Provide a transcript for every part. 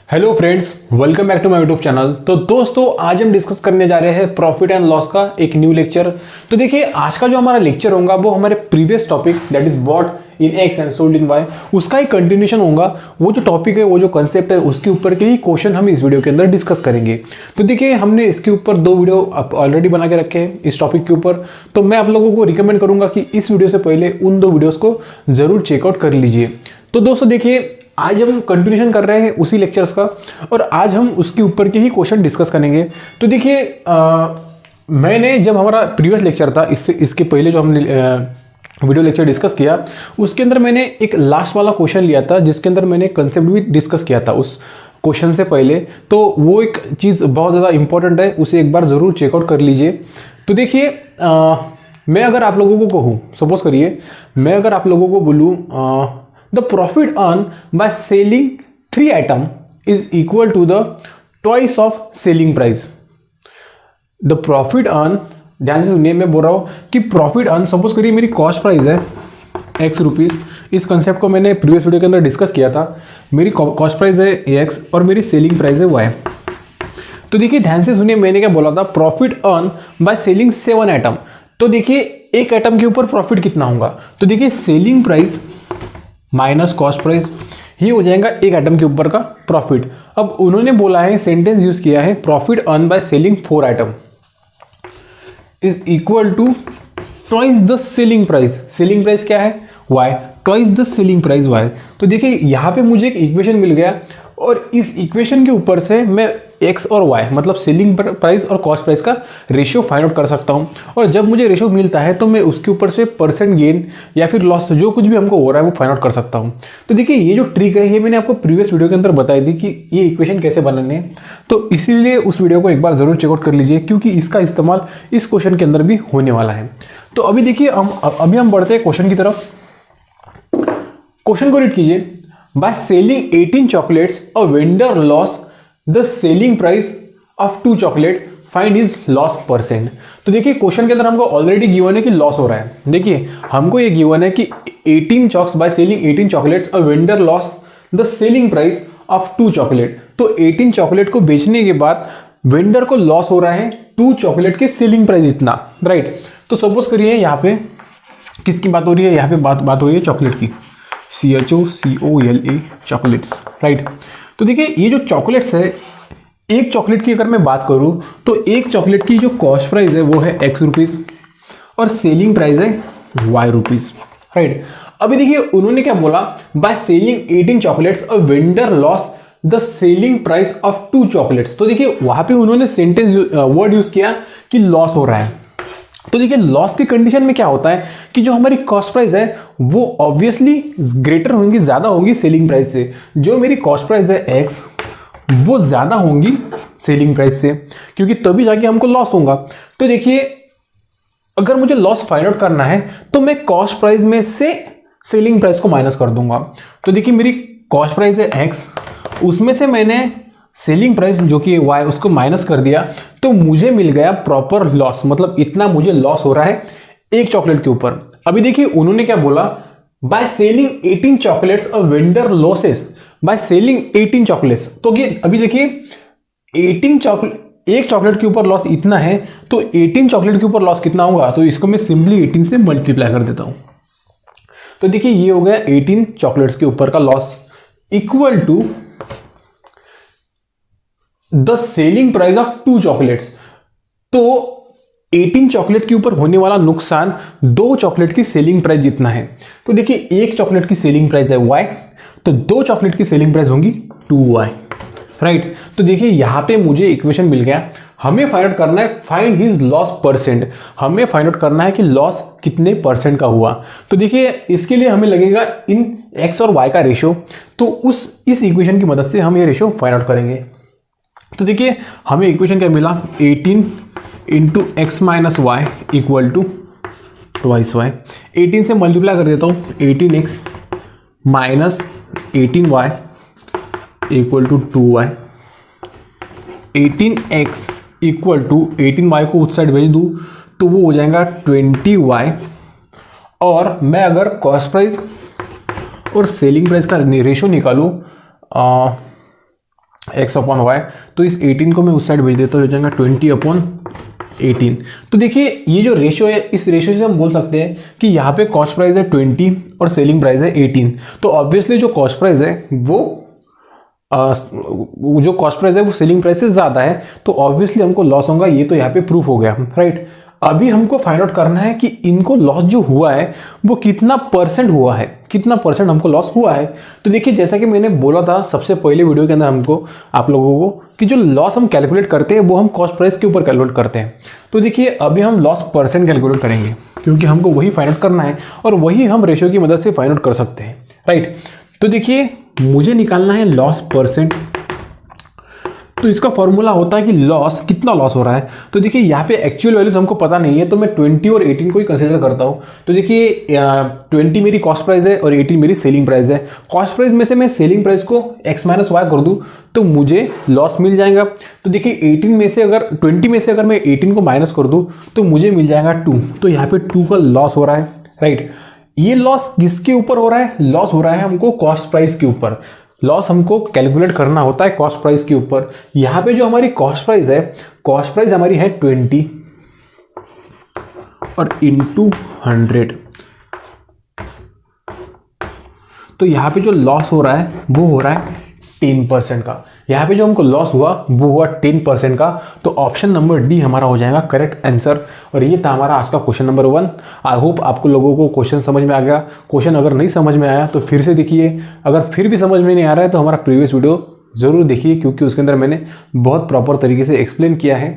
Hello friends, welcome back to my YouTube channel. तो दोस्तों, आज हम डिस्कस करने जा रहे हैं प्रॉफिट एंड लॉस का एक न्यू लेक्चर। तो देखिए, आज का जो हमारा लेक्चर होगा वो हमारे previous topic that is bought in X and sold in Y, उसका ही कंटिन्यूशन होगा। वो जो टॉपिक है, वो जो कंसेप्ट है, उसके ऊपर के ही क्वेश्चन हम इस वीडियो के अंदर डिस्कस करेंगे। तो देखिए, हमने इसके ऊपर 2 वीडियो ऑलरेडी बना के रखे हैं इस टॉपिक के ऊपर। तो मैं आप लोगों को रिकमेंड करूंगा कि इस वीडियो से पहले उन 2 वीडियोस को जरूर चेकआउट कर लीजिए। तो दोस्तों देखिए, आज हम कंटिन्यूशन कर रहे हैं उसी लेक्चर्स का, और आज हम उसके ऊपर के ही क्वेश्चन डिस्कस करेंगे। तो देखिए, मैंने जब हमारा प्रीवियस लेक्चर था, इसके पहले जो हमने वीडियो लेक्चर डिस्कस किया, उसके अंदर मैंने एक लास्ट वाला क्वेश्चन लिया था, जिसके अंदर मैंने कंसेप्ट भी डिस्कस किया था उस क्वेश्चन से पहले। तो वो एक चीज़ बहुत ज़्यादा इंपॉर्टेंट है, उसे एक बार ज़रूर चेकआउट कर लीजिए। तो देखिए, मैं अगर आप लोगों को कहूँ, सपोज करिए मैं अगर आप लोगों को बोलूँ the profit earned by selling 3 item is equal to the twice of selling price. The profit earned, ध्यान से सुनिए, मैं बोल रहा हूँ कि प्रॉफिट अर्न, सपोज करिए मेरी कॉस्ट प्राइस है एक्स रुपीज़। इस कंसेप्ट को मैंने प्रीवियस वीडियो के अंदर डिस्कस किया था। मेरी कॉस्ट प्राइस है एक्स और मेरी सेलिंग प्राइस है वाई। तो देखिए, ध्यान से सुनिए, मैंने क्या बोला था, profit earn by selling 7 item. तो देखिए, एक आइटम के ऊपर प्रॉफिट कितना होगा। तो देखिए, selling price minus cost price, ही हो जाएगा एक आइटम के ऊपर का प्रॉफिट। अब उन्होंने बोला है, सेंटेंस यूज किया है, profit earn by selling 4 item is equal to twice the selling price. Selling price क्या है, Y, twice the selling price Y. तो देखिए, यहाँ पे मुझे एक इक्वेशन मिल गया, और इस इक्वेशन के ऊपर से मैं एक्स और वाई मतलब सेलिंग प्राइस और कॉस्ट प्राइस का रेशियो फाइंड आउट कर सकता हूँ। और जब मुझे रेशियो मिलता है तो मैं उसके ऊपर से परसेंट गेन या फिर लॉस, जो कुछ भी हमको हो रहा है, वो फाइंड आउट कर सकता हूँ। तो देखिए, ये जो ट्रिक है, ये मैंने आपको प्रीवियस वीडियो के अंदर बताई थी कि ये इक्वेशन कैसे बनाने हैं। तो इसीलिए उस वीडियो को एक बार जरूर चेकआउट कर लीजिए, क्योंकि इसका इस्तेमाल इस क्वेश्चन के अंदर भी होने वाला है। तो अभी देखिए, अभी हम बढ़ते हैं क्वेश्चन की तरफ। क्वेश्चन को रीड कीजिए। By selling 18 chocolates, a vendor lost the selling price of 2 chocolate. Find his loss percent. तो देखिए, क्वेश्चन के अंदर हमको ऑलरेडी गिवन है कि लॉस हो रहा है। देखिए, हमको ये गिवन है कि 18 chalks by selling 18 chocolates a vendor loss the selling price of 2 chocolate. तो 18 चॉकलेट को बेचने के बाद वेंडर को लॉस हो रहा है 2 चॉकलेट के सेलिंग प्राइस इतना, राइट। तो सपोज करिए, यहाँ पे किसकी बात हो रही है, यहाँ पे बात हो रही है चॉकलेट की, CHOCOLA चॉकलेट्स, राइट। तो देखिए, ये जो चॉकलेट्स है, एक चॉकलेट की अगर मैं बात करूं तो एक चॉकलेट की जो कॉस्ट प्राइस है वो है एक्स रुपीज़ और सेलिंग प्राइस है वाई रुपीज़, राइट। अभी देखिए, उन्होंने क्या बोला, by selling 18 chocolates a vendor loss the selling price of 2 chocolates. तो देखिए, वहां पे उन्होंने सेंटेंस वर्ड यूज किया कि लॉस हो रहा है। तो देखिए, लॉस की कंडीशन में क्या होता है कि जो हमारी कॉस्ट प्राइस है वो ऑब्वियसली ग्रेटर होंगी, ज्यादा होंगी सेलिंग प्राइस से। जो मेरी कॉस्ट प्राइस है एक्स, वो ज्यादा होंगी सेलिंग प्राइस से, क्योंकि तभी जाके हमको लॉस होगा। तो देखिए, अगर मुझे लॉस फाइंड आउट करना है तो मैं कॉस्ट प्राइस में से सेलिंग प्राइस को माइनस कर दूंगा। तो देखिए, मेरी कॉस्ट प्राइस है एक्स, उसमें से मैंने सेलिंग प्राइस जो कि वाई, उसको माइनस कर दिया, तो मुझे मिल गया प्रॉपर लॉस। मतलब इतना मुझे लॉस हो रहा है एक चॉकलेट के ऊपर। अभी देखिए, उन्होंने क्या बोला, by selling 18 chocolates a vendor losses by selling 18 chocolates. तो अभी देखिए, 18 चॉकलेट, एक चॉकलेट के ऊपर लॉस इतना है, तो 18 चॉकलेट के ऊपर लॉस कितना होगा। तो इसको मैं सिंपली 18 से मल्टीप्लाई कर देता हूं। तो देखिए, ये हो गया 18 चॉकलेट्स के ऊपर का loss equal to the selling price of 2 chocolates. तो 18 चॉकलेट के ऊपर होने वाला नुकसान 2 चॉकलेट की सेलिंग प्राइस जितना है। तो देखिए, एक चॉकलेट की सेलिंग प्राइस है वाई, तो 2 चॉकलेट की सेलिंग प्राइस होंगी 2y, राइट। तो देखिए, यहां पे मुझे इक्वेशन मिल गया। हमें फाइंड आउट करना है, फाइंड हिज लॉस परसेंट। हमें फाइंड आउट करना है कि लॉस कितने परसेंट का हुआ। तो देखिए, इसके लिए हमें लगेगा इन एक्स और वाई का रेशियो। तो इस इक्वेशन की मदद से हम ये रेशियो फाइंड आउट करेंगे। तो देखिए, हमें इक्वेशन क्या मिला, 18 into X minus Y equal to twice Y. 18 से मल्टीप्लाई कर देता हूँ, 18x minus 18y equal to 2y। 18x equal to 18y को उस साइड भेज दूँ तो वो हो जाएगा 20y। और मैं अगर कॉस्ट प्राइस और सेलिंग प्राइस का रेशियो निकालूँ, एक्स अपॉन वाई, तो इस 18 को मैं उस साइड भेज देता हूँ, हो जाएगा 20/18। तो देखिए ये जो रेशियो है, इस रेशियो से हम बोल सकते हैं कि यहाँ पे कॉस्ट प्राइस है 20 और सेलिंग प्राइस है 18। तो ऑब्वियसली जो कॉस्ट प्राइस है जो कॉस्ट प्राइस है वो सेलिंग प्राइस से ज़्यादा है, तो ऑब्वियसली हमको लॉस होगा। ये तो यहाँ पे प्रूफ हो गया, राइट। अभी हमको फाइंड आउट करना है कि इनको लॉस जो हुआ है वो कितना परसेंट हुआ है, कितना परसेंट हमको लॉस हुआ है। तो देखिए जैसा कि मैंने बोला था सबसे पहले वीडियो के अंदर हमको आप लोगों को कि जो लॉस हम कैलकुलेट करते हैं वो हम कॉस्ट प्राइस के ऊपर कैलकुलेट करते हैं। तो देखिए अभी हम लॉस परसेंट कैलकुलेट करेंगे, क्योंकि हमको वही फाइंड आउट करना है और वही हम रेशियो की मदद से फाइंड आउट कर सकते हैं, राइट। तो देखिए मुझे निकालना है लॉस परसेंट। तो इसका फॉर्मूला होता है कि लॉस कितना लॉस हो रहा है। तो देखिए यहाँ पे एक्चुअल वैल्यूज हमको पता नहीं है, तो मैं 20 और 18 को ही कंसीडर करता हूँ। तो देखिए 20 मेरी कॉस्ट प्राइस है और 18 मेरी सेलिंग प्राइस है। कॉस्ट प्राइस में से मैं सेलिंग प्राइस को x माइनस वाई कर दूँ तो मुझे लॉस मिल जाएगा। तो देखिए 18 में से अगर 20 में से अगर मैं 18 को माइनस कर दूँ तो मुझे मिल जाएगा 2। तो यहाँ पे 2 का लॉस हो रहा है, राइट। ये लॉस किसके ऊपर हो रहा है? लॉस हो रहा है हमको कॉस्ट प्राइस के ऊपर। लॉस हमको कैलकुलेट करना होता है कॉस्ट प्राइस के ऊपर। यहाँ पे जो हमारी कॉस्ट प्राइस है, कॉस्ट प्राइस हमारी है 20 और इंटू 100। तो यहाँ पे जो लॉस हो रहा है वो हो रहा है 10% का। यहाँ पे जो हमको लॉस हुआ वो हुआ 10% का। तो ऑप्शन नंबर डी हमारा हो जाएगा करेक्ट आंसर। और ये था हमारा आज का क्वेश्चन नंबर 1। आई होप आपको लोगों को क्वेश्चन समझ में आ गया। क्वेश्चन अगर नहीं समझ में आया तो फिर से देखिए, अगर फिर भी समझ में नहीं आ रहा है तो हमारा प्रीवियस वीडियो ज़रूर देखिए, क्योंकि उसके अंदर मैंने बहुत प्रॉपर तरीके से एक्सप्लेन किया है।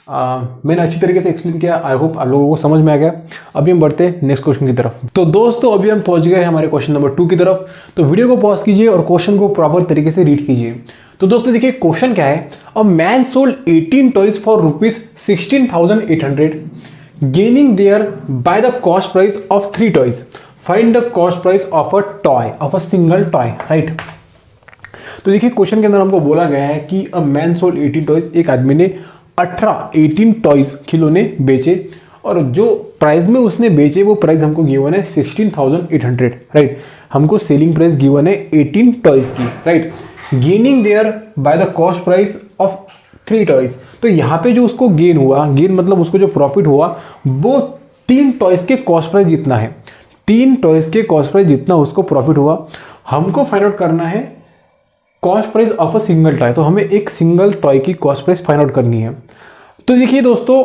मैंने अच्छी तरीके से एक्सप्लेन किया। आई होप आप लोगों को समझ में आ गया। अभी हम बढ़ते हैं नेक्स्ट क्वेश्चन की तरफ। तो दोस्तों अभी हम पहुंच गए हमारे क्वेश्चन नंबर 2 की तरफ। तो वीडियो को पॉज कीजिए और क्वेश्चन को प्रॉपर तरीके से रीड कीजिए। तो दोस्तों देखिए क्वेश्चन क्या है। A man sold 18 toys for ₹16,800 gaining thereby the cost price of 3 toys. Find the cost price of a single toy, right. तो देखिए क्वेश्चन के अंदर हमको बोला गया है कि अ मैन सोल्ड 18 टॉयज, एक आदमी ने 18 टॉयज खिलौने बेचे और जो प्राइस में उसने बेचे वो प्राइस हमको गिवन है 16,800, राइट। हमको सेलिंग प्राइस गिवन है 18 टॉयज की, right. Gaining thereby the cost price of 3 toys. तो यहाँ पे जो उसको गेन हुआ, गेन मतलब उसको जो प्रॉफिट हुआ वो 3 टॉयज के कॉस्ट प्राइस जितना है। 3 टॉयज के कॉस्ट प्राइस जितना उसको प्रॉफिट हुआ। हमको फाइंड आउट करना है cost price of a single toy. तो हमें एक सिंगल टॉय की कॉस्ट प्राइस फाइंड आउट करनी है। तो देखिए दोस्तों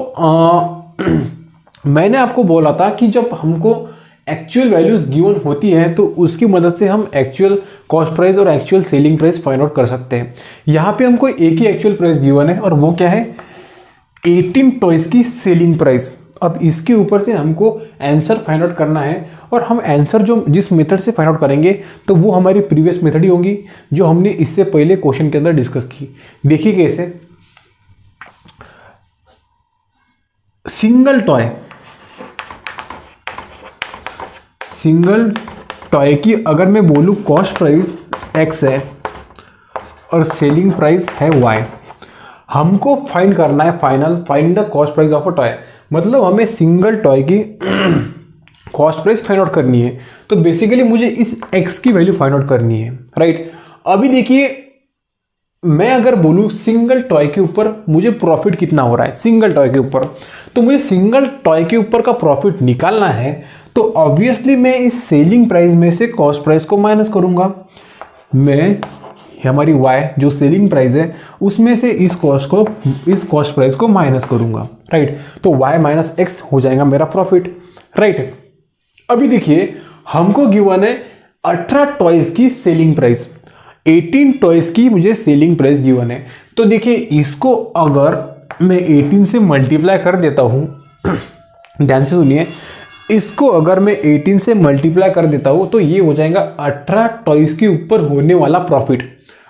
मैंने आपको बोला था कि जब हमको एक्चुअल वैल्यूज गिवन होती है तो उसकी मदद से हम एक्चुअल कॉस्ट प्राइस और actual selling price find out कर सकते हैं। यहाँ पे हमको एक ही एक्चुअल प्राइस गिवन है और वो क्या है, 18 टॉयज की सेलिंग प्राइस। अब इसके ऊपर से हमको आंसर फाइंड आउट करना है और हम आंसर जो जिस मेथड से फाइंड आउट करेंगे तो वो हमारी प्रीवियस मेथड ही होगी जो हमने इससे पहले क्वेश्चन के अंदर डिस्कस की। देखिए कैसे, सिंगल टॉय की अगर मैं बोलूं कॉस्ट प्राइस x है और सेलिंग प्राइस है y, हमको फाइंड करना है find the cost price of a toy. मतलब हमें सिंगल टॉय की कॉस्ट प्राइस फाइंड आउट करनी है। तो बेसिकली मुझे इस x की वैल्यू फाइंड आउट करनी है, राइट। अभी देखिए मैं अगर बोलूं सिंगल टॉय के ऊपर मुझे प्रॉफिट कितना हो रहा है सिंगल टॉय के ऊपर, तो मुझे सिंगल टॉय के ऊपर का प्रॉफिट निकालना है। तो ऑब्वियसली मैं इस सेलिंग प्राइस में से कॉस्ट प्राइस को माइनस करूंगा। मैं हमारी y जो सेलिंग प्राइस है उसमें से इस कॉस्ट प्राइस को माइनस करूंगा, राइट। तो y माइनस एक्स हो जाएगा मेरा प्रॉफिट, राइट। अभी देखिए हमको गिवन है 18 टॉयज की सेलिंग प्राइस, 18 टॉयज की मुझे सेलिंग प्राइस गिवन है। तो देखिए इसको अगर मैं 18 से मल्टीप्लाई कर देता हूं, ध्यान से सुनिए, इसको अगर मैं 18 से मल्टीप्लाई कर देता हूं तो ये हो जाएगा 18 टॉयज के ऊपर होने वाला प्रॉफिट,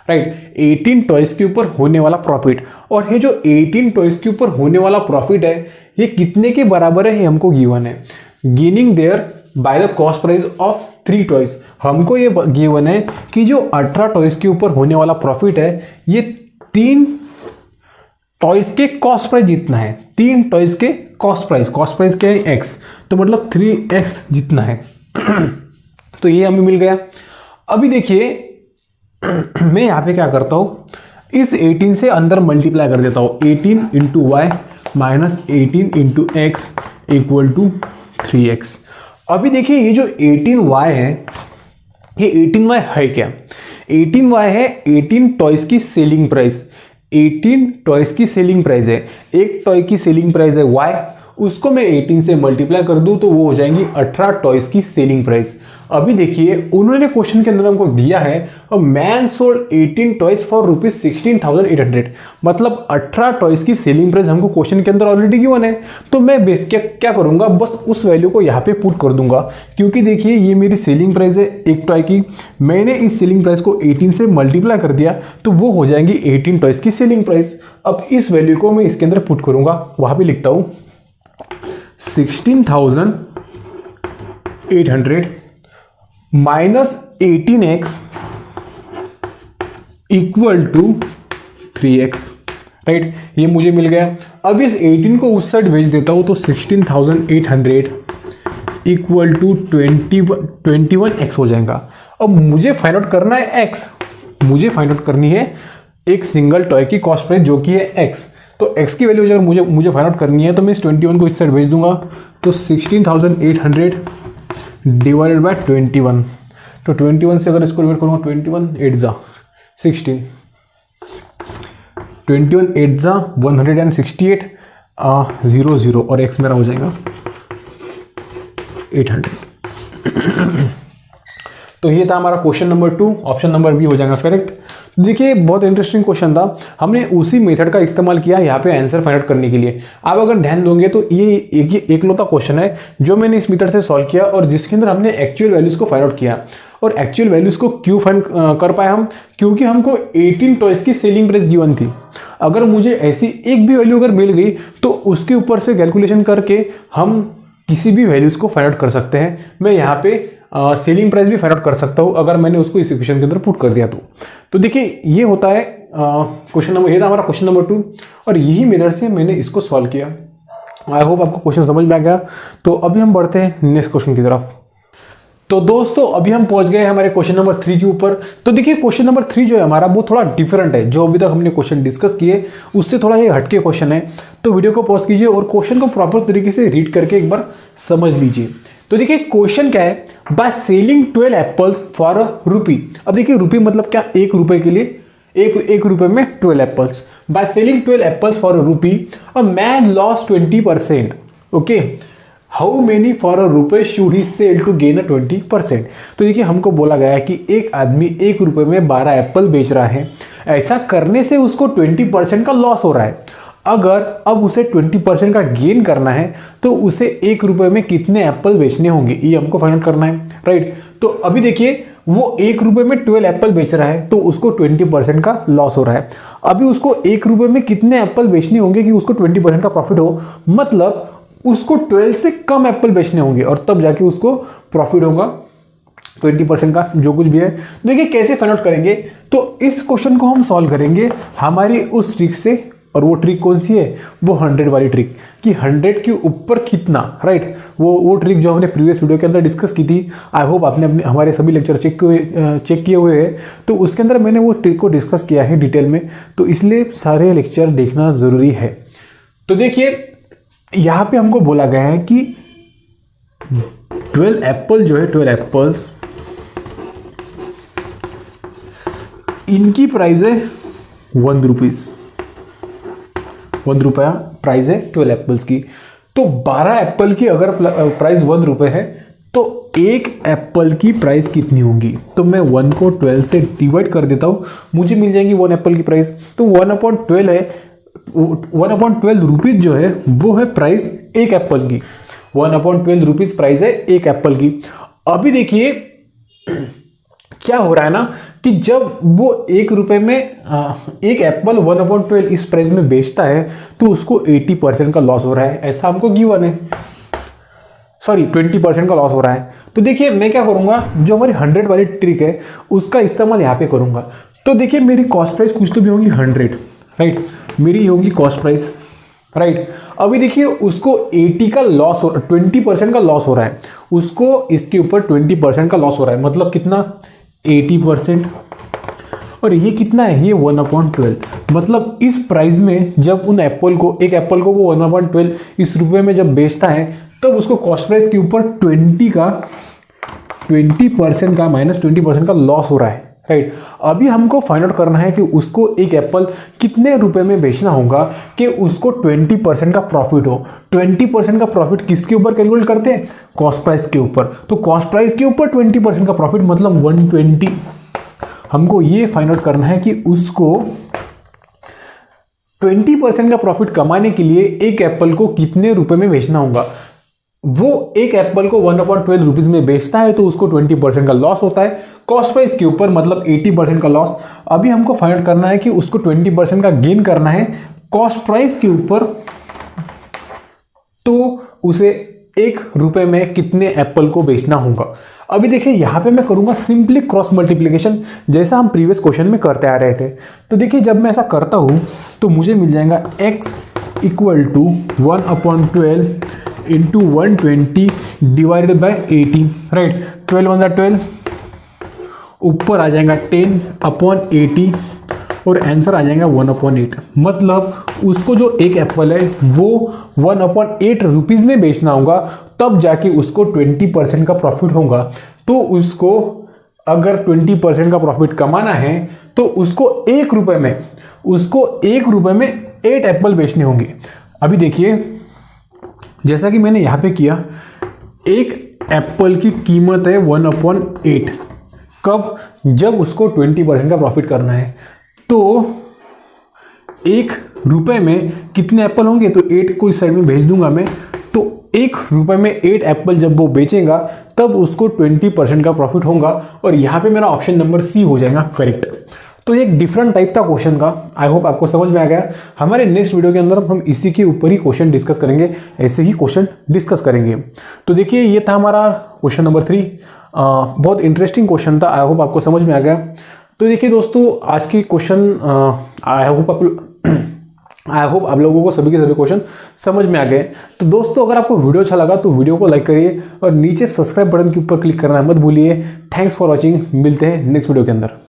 राइट। 18 टॉयज के ऊपर होने वाला प्रॉफिट। और ये जो 18 टॉयज के ऊपर होने वाला प्रॉफिट है ये कितने के बराबर है, हमको गिवन है gaining thereby the cost price of 3 toys. हमको ये गिवन है कि जो 18 टॉयज के ऊपर होने वाला प्रॉफिट है ये 3 टॉयज के कॉस्ट प्राइस जितना है। 3 टॉयज के कॉस्ट प्राइस क्या है x, तो मतलब 3x जितना है। तो ये हमें मिल गया। अभी देखिए मैं यहाँ पे क्या करता हूँ, इस 18 से अंदर मल्टीप्लाई कर देता हूँ, 18 into Y minus 18 into X equal to 3x। अभी देखिए ये जो 18y है, ये 18y है क्या? 18y है 18 टॉयज की सेलिंग प्राइस। 18 टॉयज की सेलिंग प्राइस है, एक टॉय की सेलिंग प्राइस है y, उसको मैं 18 से मल्टीप्लाई कर दूं तो वो हो जाएंगी 18 टॉयज की सेलिंग प्राइस। अभी देखिए उन्होंने क्वेश्चन के अंदर हमको दिया है a man sold 18 toys for rupees 16,800, मतलब 18 टॉयज की सेलिंग प्राइस हमको क्वेश्चन के अंदर ऑलरेडी गिवन है। तो मैं क्या करूंगा, बस उस वैल्यू को यहाँ पे पुट कर दूंगा, क्योंकि देखिए ये मेरी सेलिंग प्राइस है एक टॉय की, मैंने इस सेलिंग प्राइस को 18 से मल्टीप्लाई कर दिया तो वो हो जाएंगी 18 टॉयज की सेलिंग प्राइस। अब इस वैल्यू को मैं इसके अंदर पुट करूंगा, वहां पे लिखता हूं 16,800 minus 18x equal to 3x, right, ये मुझे मिल गया। अब इस 18 को उस साइड भेज देता हूं तो 16,800 इक्वल टू 21x हो जाएगा। अब मुझे फाइंड आउट करना है x, मुझे फाइंड आउट करनी है एक सिंगल टॉय की कॉस्ट प्राइस जो कि है x। तो x की वैल्यू अगर मुझे फाइंड आउट करनी है तो मैं इस 21 को इस साइड भेज दूंगा, तो 16,800 डिवाइडेड बाय 21, तो 21 से अगर इसको डिवाइड करूँगा 21 8 जा 16, 21 8 जा 168 0 0 और x मेरा हो जाएगा 800। तो ये था हमारा question number 2, option number B हो जाएगा करेक्ट। देखिए बहुत इंटरेस्टिंग क्वेश्चन था, हमने उसी मेथड का इस्तेमाल किया यहाँ पे आंसर फाइंड आउट करने के लिए। आप अगर ध्यान दोगे तो ये एकलौता क्वेश्चन है जो मैंने इस मेथड से सॉल्व किया और जिसके अंदर हमने एक्चुअल वैल्यूज को फाइंड आउट किया। और एक्चुअल वैल्यूज को क्यों फाइंड कर पाए हम, क्योंकि हमको 18 टॉयज की सेलिंग प्राइस गिवन थी। अगर मुझे ऐसी एक भी वैल्यू अगर मिल गई तो उसके ऊपर से कैलकुलेशन करके हम किसी भी वैल्यूज को फाइंड आउट कर सकते हैं। मैं यहाँ पे सेलिंग प्राइस भी फाइंड आउट कर सकता हूँ अगर मैंने उसको इस इक्वेशन के अंदर पुट कर दिया तो देखिए ये होता है क्वेश्चन नंबर, ये था हमारा क्वेश्चन नंबर 2 और यही मेथड से मैंने इसको सॉल्व किया। आई होप आपको क्वेश्चन समझ में आ गया। तो अभी हम बढ़ते हैं नेक्स्ट क्वेश्चन की तरफ। तो दोस्तों अभी हम पहुंच गए हमारे क्वेश्चन नंबर 3 के ऊपर। तो देखिए क्वेश्चन नंबर 3 जो है हमारा वो थोड़ा डिफरेंट है, जो अभी तक हमने क्वेश्चन डिस्कस किए उससे थोड़ा ये हटके क्वेश्चन है। तो वीडियो को पॉज कीजिए और क्वेश्चन को प्रॉपर तरीके से रीड करके एक बार समझ लीजिए। तो देखिए क्वेश्चन क्या है, by selling 12 apples for a rupee. अब देखिए रुपी मतलब क्या, 1 रुपए के लिए एक रुपए में 12 apples. By selling 12 apples for a rupee a man loss 20%। Okay, how many for a rupaye should he sell to gain a 20%। तो देखिए हमको बोला गया है कि एक आदमी 1 रुपए में 12 एप्पल बेच रहा है, ऐसा करने से उसको 20% का लॉस हो रहा है। अगर अब उसे 20% का गेन करना है तो उसे 1 रुपए में कितने एप्पल बेचने होंगे, ये हमको फाइंड आउट करना है, राइट। तो अभी देखिए वो 1 रुपए में 12 एप्पल बेच रहा है तो उसको 20% का लॉस हो रहा है। अभी उसको 1 रुपए में कितने एप्पल बेचने होंगे कि उसको 20% का प्रॉफिट हो, मतलब उसको 12 से कम एप्पल बेचने होंगे और तब जाके उसको प्रॉफिट होगा 20% का, जो कुछ भी है। देखिए कैसे फाइंड आउट करेंगे, तो इस क्वेश्चन को हम सॉल्व करेंगे हमारी उस ट्रिक से, और वो ट्रिक कौन सी है, वो 100 वाली ट्रिक, कि 100 के ऊपर कितना, राइट। वो ट्रिक जो हमने प्रीवियस वीडियो के अंदर डिस्कस की थी। आई होप आपने अपने हमारे सभी लेक्चर चेक किए हुए हैं, तो उसके अंदर मैंने वो ट्रिक को डिस्कस किया है डिटेल में, तो इसलिए सारे लेक्चर देखना ज़रूरी है। तो देखिए यहाँ पे हमको बोला गया है कि 12 एप्पल जो है, 12 एप्पल्स, इनकी प्राइस है 1 रुपीज़, 1 रुपया प्राइस है 12 एप्पल्स की। तो 12 एप्पल की अगर प्राइस 1 रुपए है तो एक एप्पल की प्राइस कितनी होगी। तो मैं 1 को 12 से डिवाइड कर देता हूँ, मुझे मिल जाएगी 1 एप्पल की प्राइस। तो 1/12 है, 1/12 रुपीज जो है वो है प्राइस एक एप्पल की। 1/12 रुपीज प्राइस है एक एप्पल की। अभी देखिए क्या हो रहा है ना, कि जब वो 1 रुपए में एक एप्पल 1/12 इस प्राइस में बेचता है तो उसको 80% का लॉस हो रहा है, ऐसा हमको गिवन है। सॉरी 20% का लॉस हो रहा है। तो देखिए मैं क्या करूंगा, जो हमारी 100 वाली ट्रिक है उसका इस्तेमाल यहाँ पे करूंगा। तो देखिए मेरी कॉस्ट प्राइस कुछ तो भी होगी 100, राइट, मेरी होगी कॉस्ट प्राइस, राइट। अभी देखिए उसको 80 का लॉस हो, 20% का लॉस हो रहा है, उसको इसके ऊपर 20% का लॉस हो रहा है, मतलब कितना 80%। और ये कितना है, ये 1/12। मतलब इस प्राइस में जब उन एप्पल को, एक एप्पल को वो 1/12 इस रुपये में जब बेचता है, तब उसको कॉस्ट प्राइस के ऊपर 20% का -20% का लॉस हो रहा है, राइट। अभी हमको फाइंड आउट करना है कि उसको एक एप्पल कितने रुपए में बेचना होगा कि उसको 20% का प्रॉफिट हो। 20% का प्रॉफिट किसके ऊपर कैलकुलेट करते हैं, कॉस्ट प्राइस के ऊपर। तो कॉस्ट प्राइस के ऊपर 20% का प्रॉफिट मतलब 120। हमको ये फाइंड आउट करना है कि उसको 20% का प्रॉफिट कमाने के लिए एक एप्पल को कितने रुपए में बेचना होगा। वो एक एप्पल को 1/12 रुपीज में बेचता है तो उसको 20% का लॉस होता है कॉस्ट प्राइस के ऊपर, मतलब 80% का लॉस। अभी हमको फाइंड आउट करना है कि उसको 20% का गेन करना है कॉस्ट प्राइस के ऊपर, तो उसे ₹1 में कितने एप्पल को बेचना होगा। अभी देखिए यहां पे मैं करूंगा सिंपली क्रॉस मल्टीप्लिकेशन, जैसा हम प्रीवियस क्वेश्चन में करते आ रहे थे। तो देखिए जब मैं ऐसा करता हूं तो मुझे मिल जाएगा x = 1/12 into 120 divided by 80, right. 12 × 12, ऊपर आ जाएगा 10/80 और आंसर आ जाएगा 1/8। मतलब उसको जो एक एप्पल है वो 1/8 रुपीज में बेचना होगा, तब जाके उसको 20% का प्रॉफिट होगा। तो उसको अगर 20% का प्रॉफिट कमाना है तो उसको ₹1 में 8 एप्पल बेचने होंगे। अभी देखिए जैसा कि मैंने यहां पे किया, एक एप्पल की कीमत है 1/8। कब, जब उसको 20% का प्रॉफिट करना है। तो ₹1 में कितने एप्पल होंगे, तो 8 को इस साइड में भेज दूंगा मैं। तो ₹1 में 8 एप्पल जब वो बेचेगा तब उसको 20% का प्रॉफिट होगा, और यहां पे मेरा ऑप्शन नंबर सी हो जाएगा करेक्ट। तो ये एक डिफरेंट टाइप था क्वेश्चन का। आई होप आपको समझ में आ गया। हमारे नेक्स्ट वीडियो के अंदर हम इसी के ऊपर ही क्वेश्चन डिस्कस करेंगे, ऐसे ही क्वेश्चन डिस्कस करेंगे। तो देखिए ये था हमारा क्वेश्चन नंबर 3। बहुत इंटरेस्टिंग क्वेश्चन था, आई होप आपको समझ में आ गया। तो देखिए दोस्तों आज की क्वेश्चन आई होप आप लोगों को सभी के सभी क्वेश्चन समझ में आ गए। तो दोस्तों अगर आपको वीडियो अच्छा लगा तो वीडियो को लाइक करिए और नीचे सब्सक्राइब बटन के ऊपर क्लिक करना मत भूलिए। थैंक्स फॉर वॉचिंग, मिलते हैं नेक्स्ट वीडियो के अंदर।